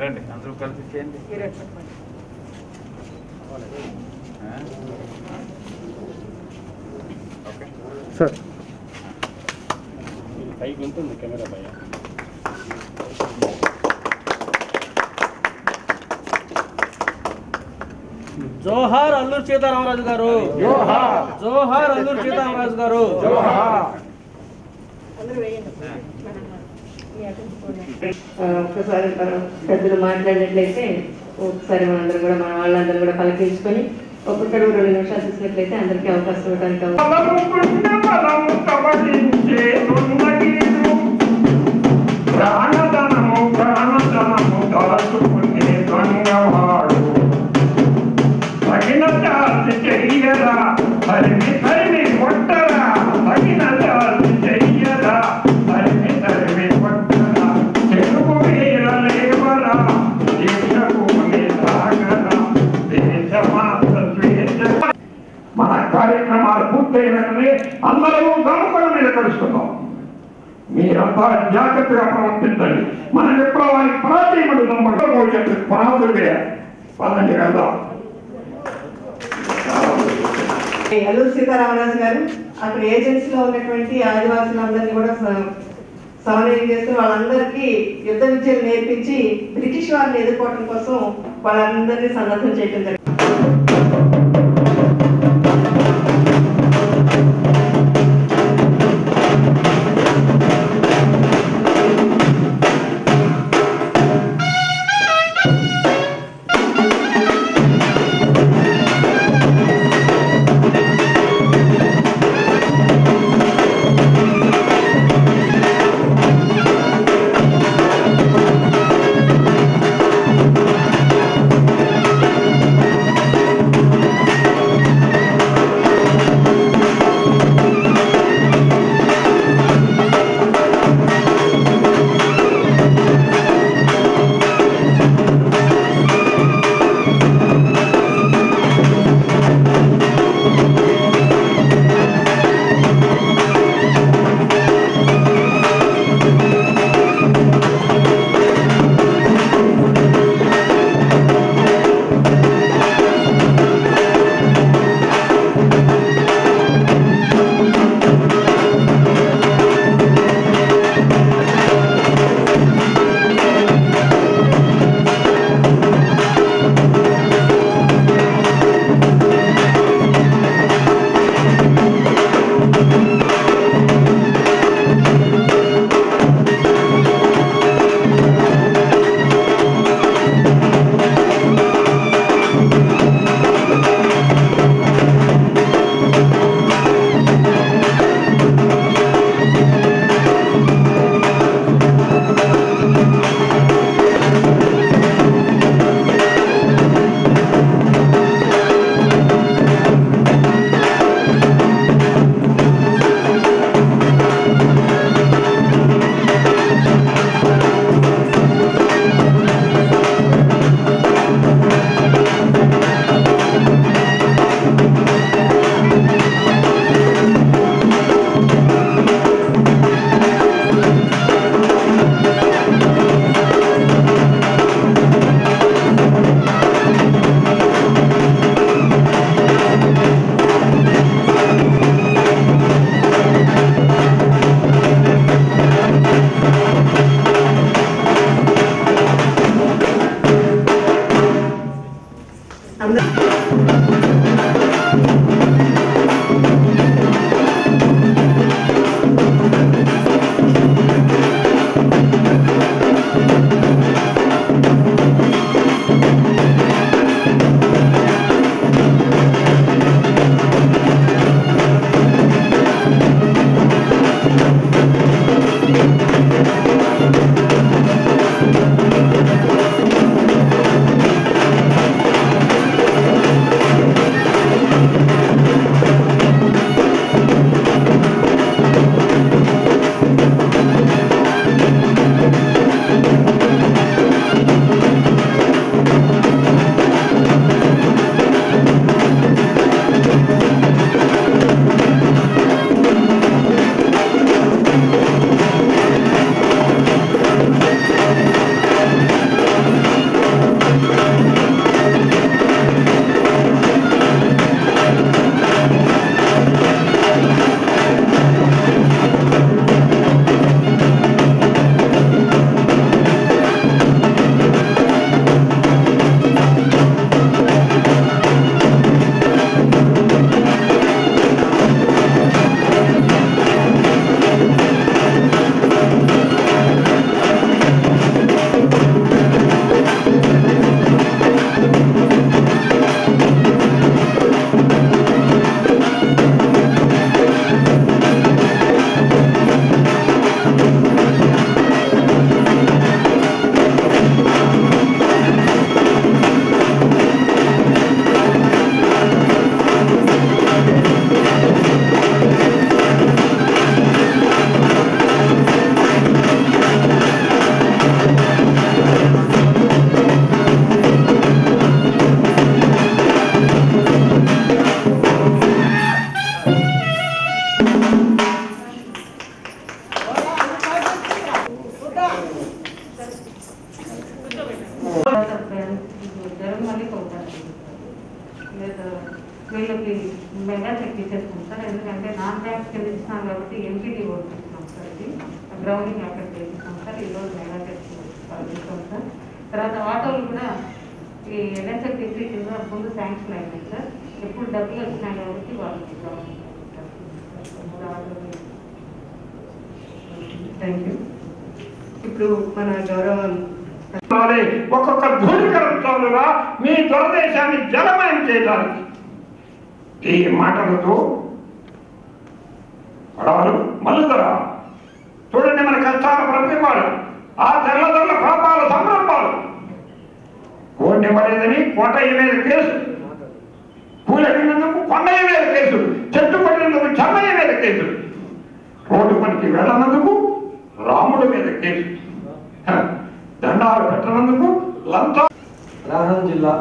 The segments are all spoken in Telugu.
రండి అందరూ కలిసి చేయండి ఓకే సార్ పైకి ఉంటుంది కెమెరా పై జోహార్ అల్లూరి సీతారామరాజు గారు జోహార్ జోహార్ అల్లూరి సీతారామరాజు గారు జోహార్ ఒక్కసారి పెద్దలు మాట్లాడినట్లయితే ఒకసారి మనందరూ కూడా మన వాళ్ళందరూ కూడా పలకించుకొని ఒక్కొక్కరు 2 నిమిషాలు చూసినట్లయితే అందరికీ అవకాశం ఇవ్వడానికి మన కార్యక్రమాలు పూర్తయినట్లే అందరూ గమపడం మీద కలుస్తున్నాం. మీరంతా జాగ్రత్తగా ప్రవర్తించండి. మన విప్లవానికి ప్రాచీనుడు పునాదులు వేయాలి. పదండి కదా. అల్లూరి సీతారామరాజు గారు అక్కడ ఏజెన్సీలో ఉన్నటువంటి ఆదివాసులందరినీ కూడా సమన్వయం చేస్తూ వాళ్ళందరికీ యుద్ధ విద్యలు నేర్పించి బ్రిటిష్ వారిని ఎదుర్కోవడం కోసం వాళ్ళందరినీ సన్నద్ధం చేయడం జరిగింది. యాక్చువల్లీ మెగా చెక్ చేసేసుకుంటాం సార్. ఎందుకంటే నాన్ బ్యాంక్ కింద ఇచ్చినాం కాబట్టి ఎంపీడీ ఓట్ ఇస్తున్నాం సార్. ఇది గ్రౌండింగ్ అక్కడ చేసినాం సార్. ఈరోజు మెగా చెక్ చేస్తాం సార్. తర్వాత ఆటోలు కూడా ఈ ఎన్ఎస్ఎఫ్ డిగ్రీ కింద ముందు శాంక్షన్ అయినాయి సార్. ఎప్పుడు డబ్బులు వచ్చినాయి కాబట్టి వాళ్ళకి థ్యాంక్ యూ. ఇప్పుడు మన గౌరవం ఒక్కొక్క ధూళికరంతోలుగా మీ దురదేశాన్ని జలమయం చేయడానికి ఈ మాటలతో పడవలు మల్లుదరా చూడండి, మన కష్టాల ప్రతిపాడు ఆ తెల్లదొరల పాపాల సంరంభాలు. కోడివ్వలేదని కోటయ్య మీద కేసు, పూలెక్కినందుకు కొండయ్య మీద కేసు, చెట్టు పడినందుకు చెన్నయ్య మీద కేసు, రోడ్డు పనికి వెళ్ళనందుకు రాముడి మీద కేసు, దండాలు పెట్టనందుకు లంచ. రాజధాని జిల్లా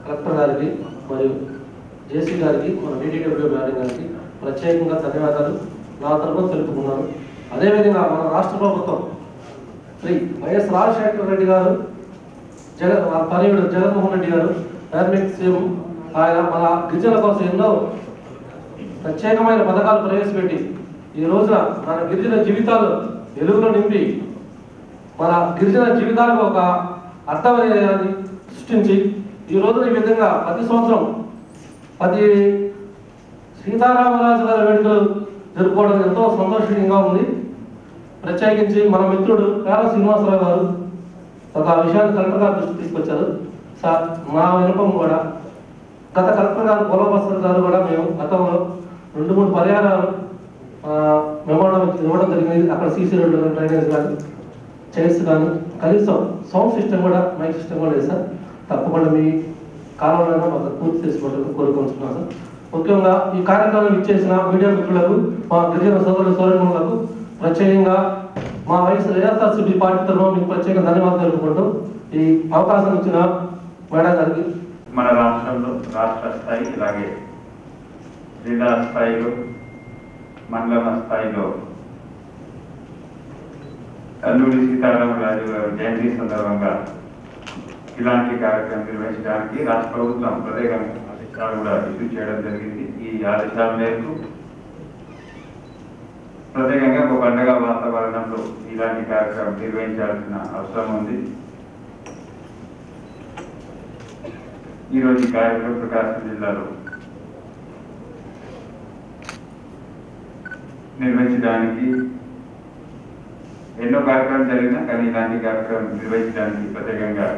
కలెక్టర్ గారికి మరియు జేసీ గారికి మన DDW మేడం గారికి ప్రత్యేకంగా ధన్యవాదాలు నా తరఫున తెలుపుకున్నాను. అదేవిధంగా మన రాష్ట్ర ప్రభుత్వం శ్రీ వైఎస్ రాజశేఖర రెడ్డి గారు తనయుడు జగన్మోహన్ రెడ్డి గారు డైనమిక్ సీఎం ఆయన మన గిరిజనుల కోసం ఎన్నో ప్రత్యేకమైన పథకాలు ప్రవేశపెట్టి ఈ రోజున మన గిరిజన జీవితాలు వెలుగులో నింపి మన గిరిజన జీవితాలకు ఒక అర్థమైనది సృష్టించి ఈ రోజున ఈ విధంగా ప్రతి సంవత్సరం 10 సీతారామరాజు గారి వేడుకలు జరుపుకోవడం ఎంతో సంతోషంగా ఉంది. ప్రత్యేకించి మన మిత్రుడు పేర శ్రీనివాసరావు గారు ఒక విషయాన్ని కలెక్టర్ గారు దృష్టి తీసుకొచ్చారు. సార్ మా వినపం కూడా గత కలెక్టర్ గారు గోలభాస్కర్ గారు కూడా మేము గతంలో 2-3 పర్యాయాలు మెమోరాండం ఇవ్వడం జరిగింది. అక్కడ సీసీ రోడ్లు డ్రైనేజ్ కానీ చైర్స్ కానీ కనీసం సౌండ్ సిస్టమ్ కూడా మైక్ సిస్టమ్ కూడా లేదు సార్. తప్పకుండా మీ కాలంలో మాకు పూర్తి చేసుకోవడానికి కోరుకుంటున్నాను సార్. ముఖ్యంగా ఈ కార్యక్రమం ఇచ్చేసిన మీడియా మిత్రులకు, మా గిరిజన సోదరుల సోదరులకు ప్రత్యేకంగా మా వైఎస్ఆర్సీపీ పార్టీ తరఫున మీకు ప్రత్యేక ధన్యవాదాలు తెలుపుకుంటూ ఈ అవకాశం ఇచ్చిన మేడం గారికి. మన రాష్ట్రంలో రాష్ట్ర స్థాయి ఇలాగే జిల్లా స్థాయిలో మండల స్థాయిలో అల్లూరి సీతారామరాజు గారు జయంతి సందర్భంగా ఇలాంటి కార్యక్రమం నిర్వహించడానికి రాష్ట్ర ప్రభుత్వం ప్రత్యేకంగా ఆదేశాలు కూడా ఇష్యూ చేయడం జరిగింది. ఈ ఆదేశాల మేరకు ప్రత్యేకంగా ఒక పండుగ వాతావరణంలో ఇలాంటి కార్యక్రమం నిర్వహించాల్సిన అవసరం ఉంది. ఈరోజు ఈ కార్యక్రమం ప్రకాశం జిల్లాలో నిర్వహించడానికి ఎన్నో కార్యక్రమాలు జరిగినా కానీ ఇలాంటి కార్యక్రమం నిర్వహించడానికి ప్రత్యేకంగా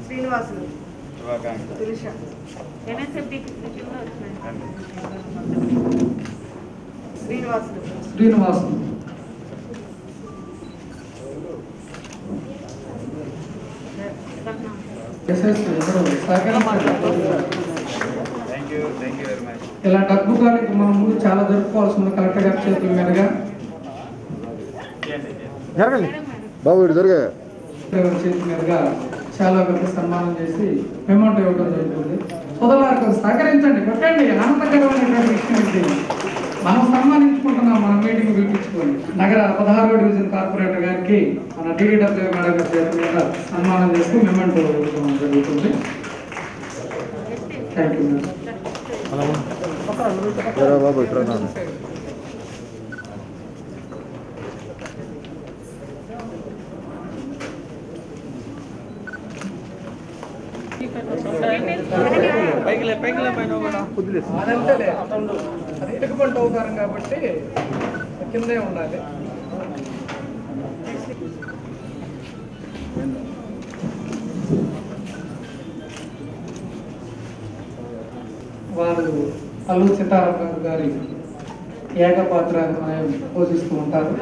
శ్రీనివాసులు శ్రీనివాసులు ఇలాంటి అద్భుతానికి మనం ముందు చాలా జరుపుకోవాల్సి ఉంది. కలెక్టర్ గారి చేతుల మీదుగా చేతి మీదుగా చాలా గొప్ప సన్మానం చేసి పేమెంట్ ఇవ్వడం జరుగుతుంది. సోదరులకు సహకరించండి, కొట్టండి. ఆనందకరమైనటువంటి విషయం ఇది. మనం సన్మానించుకుంటున్నాం, మన మీటింగ్ పిలిపించుకొని నగర 16వ డివిజన్ కార్పొరేటర్ గారికి మన DDW మేడం గారి చేతుల మీద సన్మానం చేసి పేమెంట్ ఇవ్వడం జరుగుతుంది. Thank you madam. అది ఇటుకపంట అవుతారం కాబట్టి కిందే ఉండాలి. వారు అల్లూరి సీతారామరాజు గారి ఏకపాత్రాన్ని పోషిస్తూ ఉంటారు.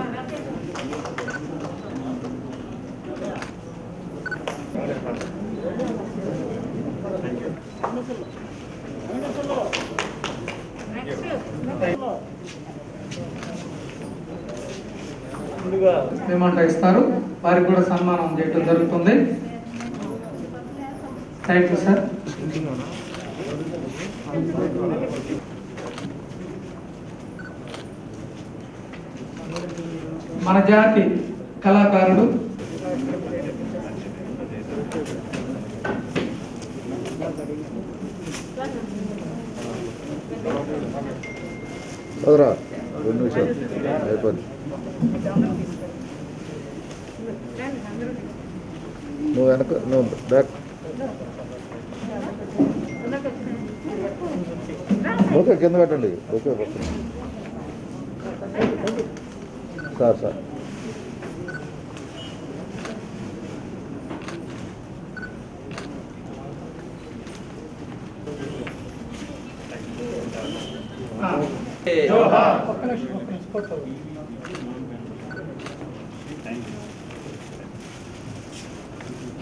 పేమెంట్ ఇస్తారు, వారికి కూడా సన్మానం చేయడం జరుగుతుంది. Thank you sir. మన జాతి కళాకారుడు నువ్వు వెనక నువ్వు బ్యాక్ ఓకే కింద పెట్టండి ఓకే సార్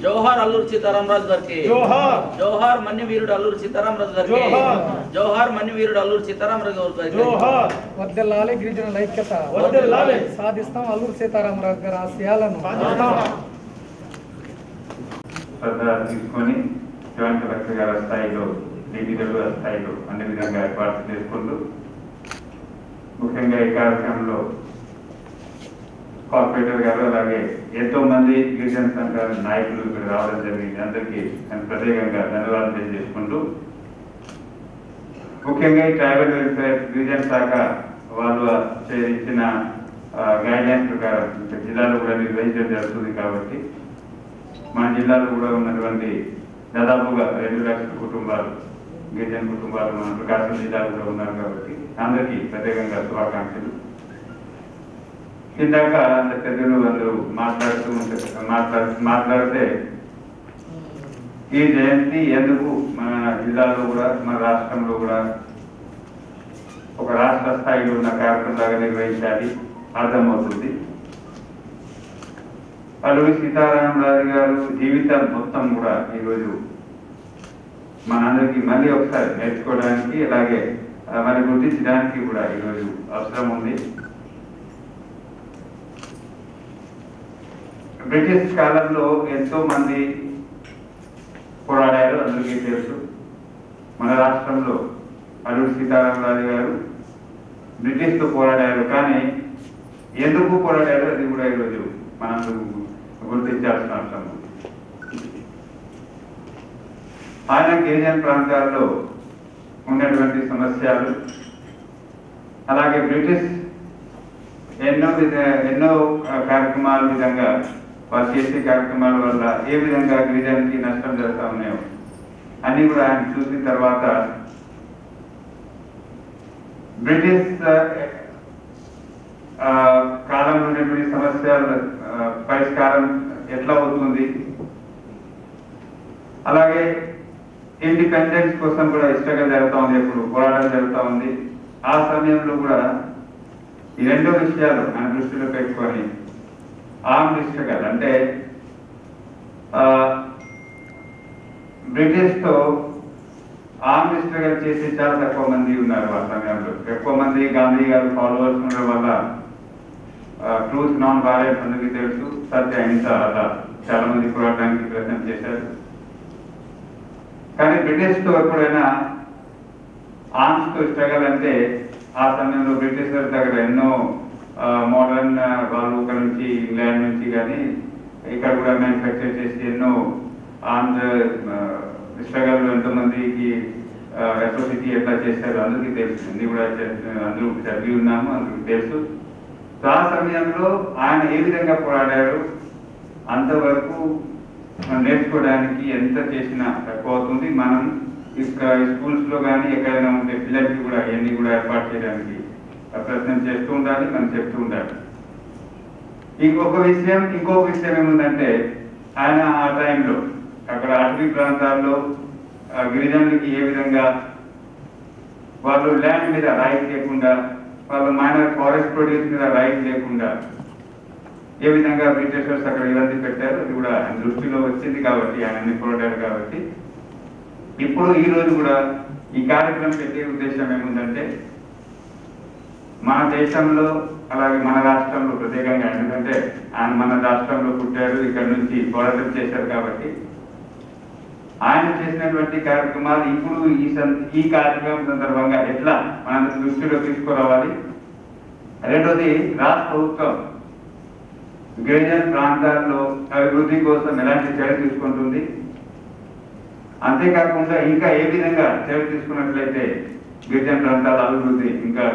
జోహార్ అల్లూరి సీతారామరాజు గారికి జోహార్. జోహార్ మన్యవీరుడు అల్లూరి సీతారామరాజు గారికి జోహార్. జోహార్ మన్యవీరుడు అల్లూరి సీతారామరాజు గారికి జోహార్. వర్ధిల్లాలి గిరిజనుల ఐక్యత సాధిస్తాం అల్లూరి సీతారామరాజు గారి ఆశయాలను శ్రద్ధ తీసుకొని జాయింట్ కలెక్టర్ గారి స్థాయిలో డివిజన్ల స్థాయిలో అన్ని విధంగా ఏర్పాటు చేసుకుంటూ ముఖ్యంగా ఈ కార్యక్రమంలో కార్పొరేటర్ గారు అలాగే ఎంతో మంది గిరిజన సంఘాల నాయకులు ఇక్కడ రావడం జరిగింది. అందరికీ నేను ప్రత్యేకంగా ధన్యవాదాలు తెలియజేసుకుంటూ ముఖ్యంగా ఈ ట్రైబల్ వెల్ఫేర్ గిరిజన శాఖ వాళ్ళు ఇచ్చిన గైడ్ లైన్స్ ప్రకారం జిల్లాలో కూడా నిర్వహించడం జరుగుతుంది. కాబట్టి మన జిల్లాలో కూడా ఉన్నటువంటి దాదాపుగా 2 లక్షల కుటుంబాలు గిరిజన కుటుంబాలు మన ప్రకాశం జిల్లాలో కూడా ఉన్నారు. కాబట్టి అందరికీ ప్రత్యేకంగా శుభాకాంక్షలు. ఇందాక అంత పెద్దలు అందరూ మాట్లాడితే ఈ జయంతి ఎందుకు మన జిల్లాలో కూడా మన రాష్ట్రంలో కూడా ఒక రాష్ట్ర స్థాయిలో ఉన్న కార్యక్రమం లాగా నిర్వహించాలి అర్థమవుతుంది. అల్లూరి సీతారామరాజు గారు జీవితం మొత్తం కూడా ఈరోజు మనందరికీ మళ్ళీ ఒకసారి నేర్చుకోవడానికి అలాగే మరి గుర్తించడానికి కూడా ఈరోజు అవసరం ఉంది. బ్రిటిష్ కాలంలో ఎంతో మంది పోరాడారు, అందరికీ తెలుసు. మన రాష్ట్రంలో అల్లూరి సీతారామరాజు గారు బ్రిటిష్తో పోరాడారు. కానీ ఎందుకు పోరాడారు అది కూడా ఈరోజు మనం గుర్తించాల్సిన అవసరం ఉంది. ఆయన గిరిజన ప్రాంతాల్లో ఉన్నటువంటి సమస్యలు అలాగే బ్రిటిష్ ఎన్నో కార్యక్రమాల విధంగా వాళ్ళు చేసే కార్యక్రమాల వల్ల ఏ విధంగా గిరిజనకి నష్టం జరుగుతూ ఉన్నాయో అన్ని కూడా ఆయన చూసిన తర్వాత బ్రిటిష్ కాలంలో ఉన్నటువంటి సమస్యల పరిష్కారం ఎట్లా అవుతుంది, అలాగే ఇండిపెండెన్స్ కోసం కూడా స్ట్రగల్ జరుగుతూ ఉంది, ఎప్పుడు పోరాటం జరుగుతూ ఉంది. ఆ సమయంలో కూడా ఈ 2 విషయాలు ఆయన దృష్టిలో పెట్టుకొని ఆర్మ్ స్ట్రగల్ అంటే బ్రిటిష్తో ఆర్మ్ స్ట్రగల్ చేసి చాలా తక్కువ మంది ఉన్నారు. ఆ సమయంలో ఎక్కువ మంది గాంధీ గారు ఫాలోవర్స్ ఉండడం వల్ల ట్రూత్ నాన్ వైలెన్స్ అందరికీ తెలుసు, సత్య అహింస అలా చాలా మంది పోరాటానికి ప్రయత్నం చేశారు. కానీ బ్రిటిష్తో ఎప్పుడైనా ఆర్మ్స్తో స్ట్రగల్ అంటే ఆ సమయంలో బ్రిటిషర్ దగ్గర ఎన్నో మోడర్న్ వాళ్ళు ఇక్కడ నుంచి ఇంగ్లాండ్ నుంచి కానీ ఇక్కడ కూడా మ్యానుఫ్యాక్చర్ చేసి ఎన్నో ఆర్మ్స్ స్ట్రగల్ ఎంతోమందికి అట్రోసిటీ ఎట్లా చేశారు అందరికీ తెలుసు. అన్ని కూడా అందరూ చదివి ఉన్నాము, అందరికీ తెలుసు. సో ఆ సమయంలో ఆయన ఏ విధంగా పోరాడారు అంతవరకు నేర్చుకోవడానికి ఎంత చేసినా తక్కువ అవుతుంది. మనం ఇక్కడ స్కూల్స్లో కానీ ఎక్కడైనా ఉంటే పిల్లలకి కూడా ఇవన్నీ కూడా ఏర్పాటు చేయడానికి ప్రయత్నం చేస్తూ ఉండాలి, మనం చెప్తూ ఉండాలి. ఇంకొక విషయం ఏముందంటే ఆయన ఆ టైంలో అక్కడ అటవీ ప్రాంతాల్లో గిరిజనులకి ఏ విధంగా వాళ్ళు ల్యాండ్ మీద రైట్ లేకుండా, వాళ్ళు మైనర్ ఫారెస్ట్ ప్రొడ్యూస్ మీద రైట్ లేకుండా ఏ విధంగా బ్రిటిషర్స్ అక్కడ ఇవన్నీ పెట్టారు అది కూడా ఆయన దృష్టిలో వచ్చింది. కాబట్టి ఆయన అన్ని పోరాడారు. కాబట్టి ఇప్పుడు ఈ రోజు కూడా ఈ కార్యక్రమం పెట్టే ఉద్దేశం ఏముందంటే మన దేశంలో అలాగే మన రాష్ట్రంలో ప్రత్యేకంగా, ఎందుకంటే ఆయన మన రాష్ట్రంలో పుట్టారు, ఇక్కడ నుంచి పోరాటం చేశారు. కాబట్టి ఆయన చేసినటువంటి కార్యక్రమాలు ఇప్పుడు ఈ కార్యక్రమం సందర్భంగా ఎట్లా మన దృష్టిలో తీసుకురావాలి. రెండోది రాష్ట్ర ప్రభుత్వం గిరిజన ప్రాంతాల్లో అభివృద్ధి కోసం ఎలాంటి చర్య తీసుకుంటుంది, అంతేకాకుండా ఇంకా ఏ విధంగా చర్య తీసుకున్నట్లయితే గిరిజన ప్రాంతాల అభివృద్ధి ఇంకా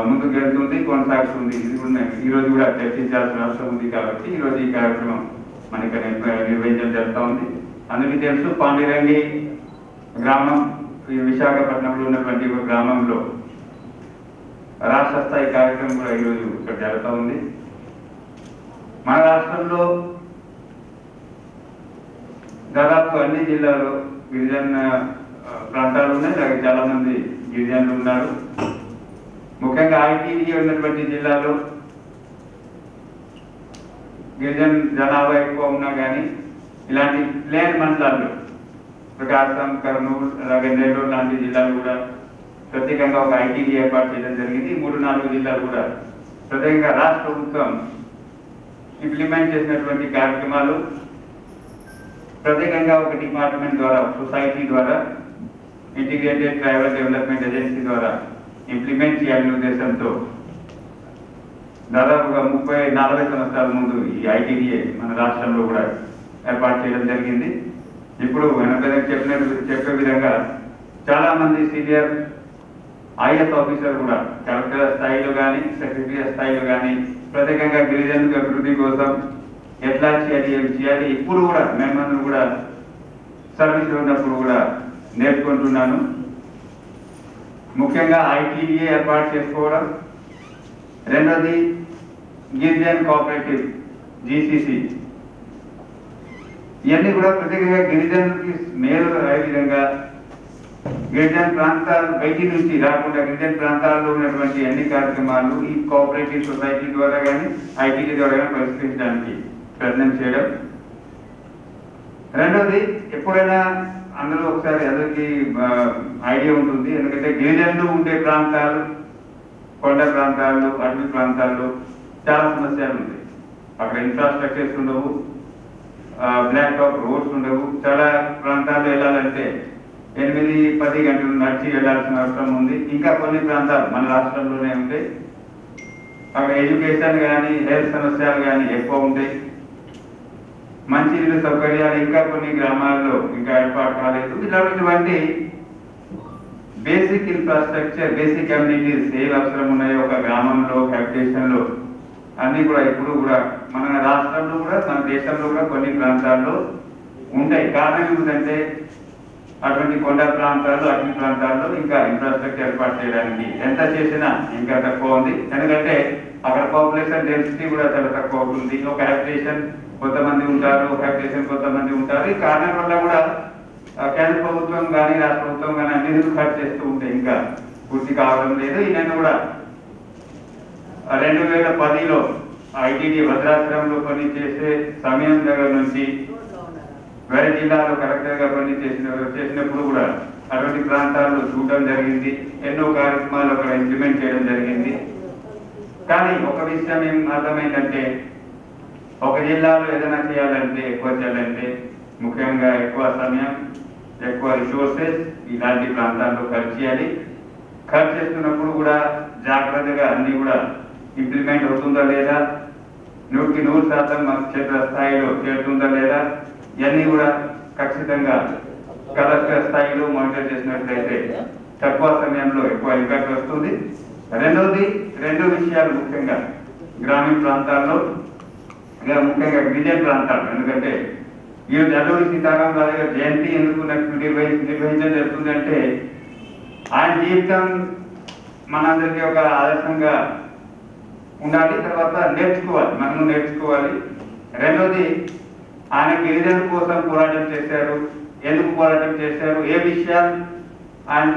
ముందుకు వెళ్తుంది, కొనసాగుతుంది. ఇది కూడా ఈరోజు కూడా చర్చించాల్సిన అవసరం ఉంది. కాబట్టి ఈరోజు ఈ కార్యక్రమం మనకి నిర్వహించడం జరుగుతూ ఉంది. అందరికీ తెలుసు, పాండిరంగి గ్రామం ఈ విశాఖపట్నంలో ఉన్నటువంటి ఒక గ్రామంలో రాష్ట్ర స్థాయి కార్యక్రమం కూడా ఈరోజు ఇక్కడ జరుగుతూ ఉంది. మన రాష్ట్రంలో దాదాపు అన్ని జిల్లాలో గిరిజన ప్రాంతాలు ఉన్నాయి. అలాగే చాలా మంది గిరిజనులు ఉన్నారు. ముఖ్యంగా ఐటీడీ ఉన్నటువంటి జిల్లాలో గిరిజన జనాభా ఎక్కువ ఉన్నా కానీ ఇలాంటి ప్లేన్ మండలాలు ప్రకాశం, కర్నూలు, అలాగే నెల్లూరు లాంటి జిల్లాలు కూడా ప్రత్యేకంగా ఒక ఐటీడీ ఏర్పాటు చేయడం జరిగింది. 3-4 జిల్లాలు కూడా ప్రత్యేకంగా రాష్ట్ర ప్రభుత్వం ఇంప్లిమెంట్ చేసినటువంటి కార్యక్రమాలు ప్రత్యేకంగా ఒక డిపార్ట్మెంట్ ద్వారా, సొసైటీ ద్వారా, ఇంటిగ్రేటెడ్ ట్రైబల్ డెవలప్మెంట్ ఏజెన్సీ ద్వారా ఇంప్లిమెంట్ చేయాలనే ఉద్దేశంతో దాదాపుగా 30-40 సంవత్సరాల ముందు ఈ ఐటీడీఏ మన రాష్ట్రంలో కూడా ఏర్పాటు చేయడం జరిగింది. ఇప్పుడు చెప్పే విధంగా చాలా మంది సీనియర్ ఐఎస్ ఆఫీసర్ కూడా కలెక్టర్ స్థాయిలో కానీ, సెక్రటరీ స్థాయిలో కానీ ప్రత్యేకంగా గిరిజనుల అభివృద్ధి కోసం ఎట్లా చేయాలి, ఏం చేయాలి ఇప్పుడు కూడా మేమందరూ కూడా సర్వీస్ ఉన్నప్పుడు కూడా నేర్చుకుంటున్నాను. ముఖ్యంగా ఐటీడీఏ ఏర్పాటు చేసుకోవడం, రెండోది గిరిజన్ కోఆపరేటివ్ జీసీసీ, ఇవన్నీ కూడా ప్రత్యేకంగా గిరిజనులకి మేలు అయ్యే విధంగా గిరిజన ప్రాంతాలు బయటి నుంచి రాకుండా గిరిజన ప్రాంతాల్లో ఉన్నటువంటి అన్ని కార్యక్రమాలు ఈ కోఆపరేటివ్ సొసైటీ ద్వారా కానీ ఐటీడీ ద్వారా కానీ పరిష్కరించడానికి ప్రయత్నం చేయడం. రెండోది ఎప్పుడైనా అందులో ఒకసారి అందరికీ ఐడియా ఉంటుంది, ఎందుకంటే గిరిజనులు ఉండే ప్రాంతాలు, కొండ ప్రాంతాల్లో, అడవి ప్రాంతాల్లో చాలా సమస్యలు ఉంటాయి. అక్కడ ఇన్ఫ్రాస్ట్రక్చర్స్ ఉండవు, బ్లాక్ టాప్ రోడ్స్ ఉండవు. చాలా ప్రాంతాల్లో వెళ్ళాలంటే 8-10 గంటలు నడిచి వెళ్ళాల్సిన అవసరం ఉంది. ఇంకా కొన్ని ప్రాంతాలు మన రాష్ట్రంలోనే ఉంటాయి, అక్కడ ఎడ్యుకేషన్ కానీ హెల్త్ సమస్యలు కానీ ఎక్కువ ఉంటాయి. మంచినీళ్ళ సౌకర్యాలు ఇంకా కొన్ని గ్రామాల్లో ఇంకా ఏర్పాటు కాలేదు. ఇలాంటివంటి బేసిక్ ఇన్ఫ్రాస్ట్రక్చర్, బేసిక్ కమ్యూనిటీస్ ఏవి అవసరం ఉన్నాయో ఒక గ్రామంలో, హ్యాబిటేషన్లో అన్ని కూడా ఇప్పుడు కూడా మన రాష్ట్రంలో కూడా మన దేశంలో కూడా కొన్ని ప్రాంతాల్లో ఉంటాయి. కారణం ఏమిటంటే అటువంటి కొండ ప్రాంతాల్లో, అటవీ ప్రాంతాల్లో ఇంకా ఇన్ఫ్రాస్ట్రక్చర్ ఏర్పాటు చేయడానికి ఎంత చేసినా ఇంకా తక్కువ ఉంది. ఎందుకంటే అక్కడ పాపులేషన్ డెన్సిటీ కూడా చాలా తక్కువ ఉంటుంది. ఒక హ్యాబిటేషన్ కొంతమంది ఉంటారు, హ్యాబిటేషన్ కొంతమంది ఉంటారు. ఈ కారణం వల్ల కూడా కేంద్ర ప్రభుత్వం కానీ రాష్ట్ర ప్రభుత్వం కానీ అన్ని ఖర్చు చేస్తూ ఉంటాయి, ఇంకా పూర్తి కావడం లేదు. ఈ నేను కూడా 2010లో ఐటీడీ భద్రాచలంలో పనిచేసే సమయం దగ్గర నుంచి వేరే జిల్లాలో కలెక్టర్గా చేసినప్పుడు కూడా అటువంటి ప్రాంతాల్లో చూడడం జరిగింది. ఎన్నో కార్యక్రమాలు అక్కడ ఇంప్లిమెంట్ చేయడం జరిగింది. కానీ ఒక విషయం ఏం అర్థమైందంటే ఒక జిల్లాలో ఏదైనా చేయాలంటే, ఎక్కువ చేయాలంటే ముఖ్యంగా ఎక్కువ సమయం, ఎక్కువ రిసోర్సెస్ ఇలాంటి ప్రాంతాల్లో ఖర్చు చేయాలి. ఖర్చు చేస్తున్నప్పుడు కూడా జాగ్రత్తగా అన్ని కూడా ఇంప్లిమెంట్ అవుతుందా లేదా, 100% మన క్షేత్ర స్థాయిలో చేరుతుందా లేదా, ఇవన్నీ కూడా ఖచ్చితంగా కలెక్టర్ స్థాయిలో మానిటర్ చేసినట్లయితే తక్కువ సమయంలో ఎక్కువ ఇంపాక్ట్ వస్తుంది. రెండోది, 2 విషయాలు ముఖ్యంగా గ్రామీణ ప్రాంతాల్లో, ముఖ్యంగా గిరిజన ప్రాంతాలు. ఎందుకంటే ఈరోజు అల్లూరి సీతారామరాజు గారి జయంతి ఎందుకు నిర్వహించడం జరుగుతుందంటే ఆయన జీవితం మనందరికీ ఒక ఆదర్శంగా ఉండాలి. తర్వాత నేర్చుకోవాలి, మనము నేర్చుకోవాలి. రెండోది, ఆయన గిరిజనుల కోసం పోరాటం చేశారు. ఎందుకు పోరాటం చేశారు, ఏ విషయాలు ఆయన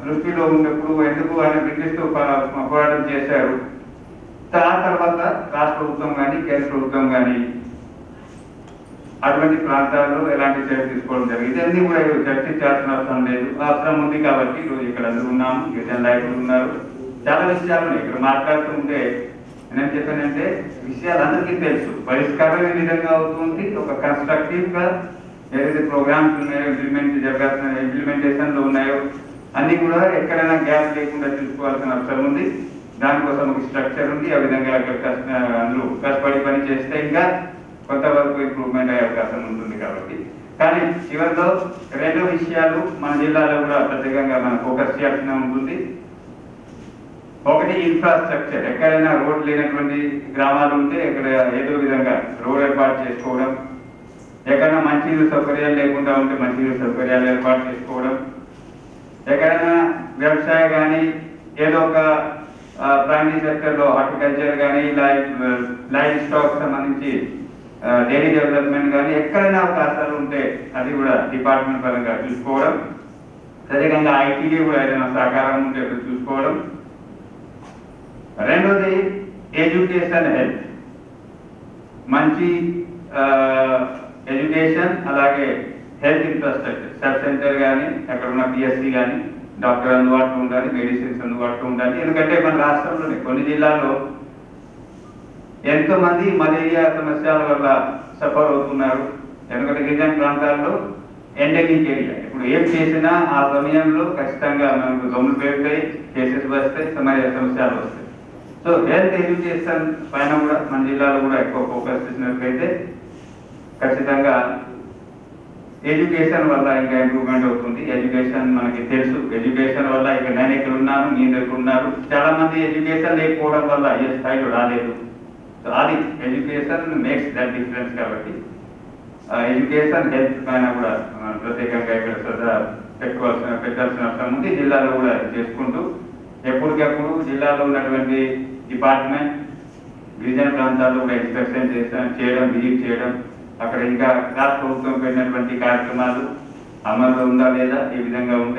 దృష్టిలో ఉన్నప్పుడు ఎందుకు ఆయన బ్రిటిష్తో పోరాటం చేశారు, తర్వాత రాష్ట్ర ప్రభుత్వం కానీ కేంద్ర ప్రభుత్వం కానీ అటువంటి ప్రాంతాల్లో ఎలాంటి చర్య తీసుకోవడం జరిగింది అన్ని కూడా చర్చించాల్సిన అవసరం లేదు. అవసరం ఉంది కాబట్టి ఈరోజు ఇక్కడ అందరూ ఉన్నాము, గిరిజన నాయకులు ఉన్నారు. చాలా విషయాలు ఉన్నాయి. ఇక్కడ మాట్లాడుతూ ఉంటే నేను చెప్పానంటే విషయాలు అందరికీ తెలుసు, పరిష్కారం ఏ విధంగా అవుతుంది. ఒక కన్స్ట్రక్టివ్ గా ఏదైతే ప్రోగ్రామ్స్ ఉన్నాయో, ఇంప్లిమెంటేషన్ లో ఉన్నాయో అన్ని కూడా ఎక్కడైనా గ్యాప్ లేకుండా చూసుకోవాల్సిన అవసరం ఉంది. దానికోసం ఒక స్ట్రక్చర్ ఉంది. ఆ విధంగా అందులో కష్టపడి పని చేస్తే ఇంకా కొంతవరకు ఇంప్రూవ్మెంట్ అయ్యే అవకాశం ఉంటుంది. కాబట్టి కానీ చివరిలో 2 విషయాలు మన జిల్లాలో కూడా ప్రత్యేకంగా మనం ఫోకస్ చేయాల్సిన ఉంటుంది. ఒకటి ఇన్ఫ్రాస్ట్రక్చర్. ఎక్కడైనా రోడ్ లేనటువంటి గ్రామాలు ఉంటే ఇక్కడ ఏదో విధంగా రోడ్ ఏర్పాటు చేసుకోవడం, ఎక్కడైనా మంచినీరు సౌకర్యాలు లేకుండా ఉంటే మంచినీరు సౌకర్యాలు ఏర్పాటు చేసుకోవడం, ఎక్కడైనా వ్యవసాయ కానీ ఏదో ఒక ప్రైమరీ సెక్టర్లో హార్టికల్చర్ కానీ లైఫ్ స్టాక్ సంబంధించి డైరీ డెవలప్మెంట్ కానీ ఎక్కడైనా అవకాశాలు ఉంటే అది కూడా డిపార్ట్మెంట్ పరంగా చూసుకోవడం. ప్రత్యేకంగా ఐటీడీ కూడా ఏదైనా సహకారం ఉంటే చూసుకోవడం. రెండోది ఎడ్యుకేషన్ హెల్త్. మంచి ఎడ్యుకేషన్ అలాగే హెల్త్ ఇన్ఫ్రాస్ట్రక్చర్, సబ్ సెంటర్ కానీ అక్కడ ఉన్న పిఎస్సి కానీ డాక్టర్ అందుబాటులో ఉండాలి, మెడిసిన్స్ అందుబాటులో ఉండాలి. ఎందుకంటే మన రాష్ట్రంలోనే కొన్ని జిల్లాల్లో ఎంతో మంది మలేరియా సమస్యల వల్ల సఫర్ అవుతున్నారు. ఎందుకంటే గిరిజన ప్రాంతాల్లో ఎండమిక్ ఏరియా. ఇప్పుడు ఏం చేసినా ఆ సమయంలో ఖచ్చితంగా మనకు దోమలు పెరుగుతాయి, కేసెస్ వస్తాయి, సమస్యలు వస్తాయి. సో హెల్త్ ఎడ్యుకేషన్ పైన కూడా మన జిల్లాలో కూడా ఎక్కువ ఫోకస్ చేసినట్లయితే ఖచ్చితంగా ఎడ్యుకేషన్ వల్ల ఇంకా ఇంప్రూవ్మెంట్ అవుతుంది. ఎడ్యుకేషన్ మనకి తెలుసు, ఎడ్యుకేషన్ వల్ల ఇక నేను ఇక్కడ ఉన్నాను, మీ దగ్గర ఉన్నారు. చాలా మంది ఎడ్యుకేషన్ లేకపోవడం వల్ల ఏ స్థాయిలో రాలేదు. సో అది ఎడ్యుకేషన్ మేక్స్ దట్ డిఫరెన్స్. కాబట్టి ఎడ్యుకేషన్ హెల్త్ పైన కూడా ప్రత్యేకంగా ఇక్కడ శ్రద్ధ పెట్టాల్సిన అవసరం ఉంది. జిల్లాలో కూడా చేసుకుంటూ ఎప్పటికప్పుడు జిల్లాలో ఉన్నటువంటి డిపార్ట్మెంట్ గిరిజన ప్రాంతాల్లో కూడా ఇన్స్పెక్షన్ చేయడం, విజిట్ చేయడం, అక్కడ ఇంకా రాష్ట్ర ప్రభుత్వం పెట్టినటువంటి కార్యక్రమాలు అమల్లో ఉందా లేదా, ఏ విధంగా ఉంటే